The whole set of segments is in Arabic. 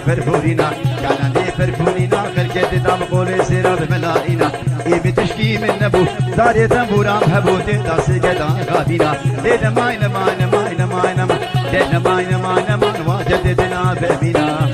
فرفورينا كان لي فرفورينا خلقت دام قولي سيرا بملائنا إيمي تشكي من نبو داري تنبورا بهبوتي داسي قدان غابينا لينا ماينا ماينا ماينا ماينا لينا ماينا ماينا ماينا واجددنا بأمينا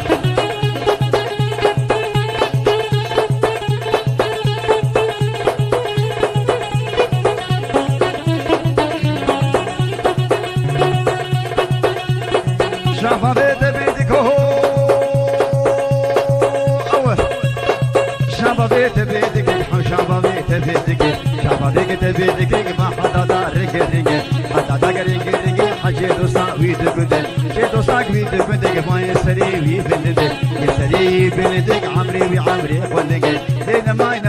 شافا بيت بيتك بيدك ما حدا دارك رجع حدا دارك رجع حجي دوسا ويد بدل شي دوسا ويد بدل ما يسري ويد بدل يسري بدل عمري وعمري ولقيت لين ما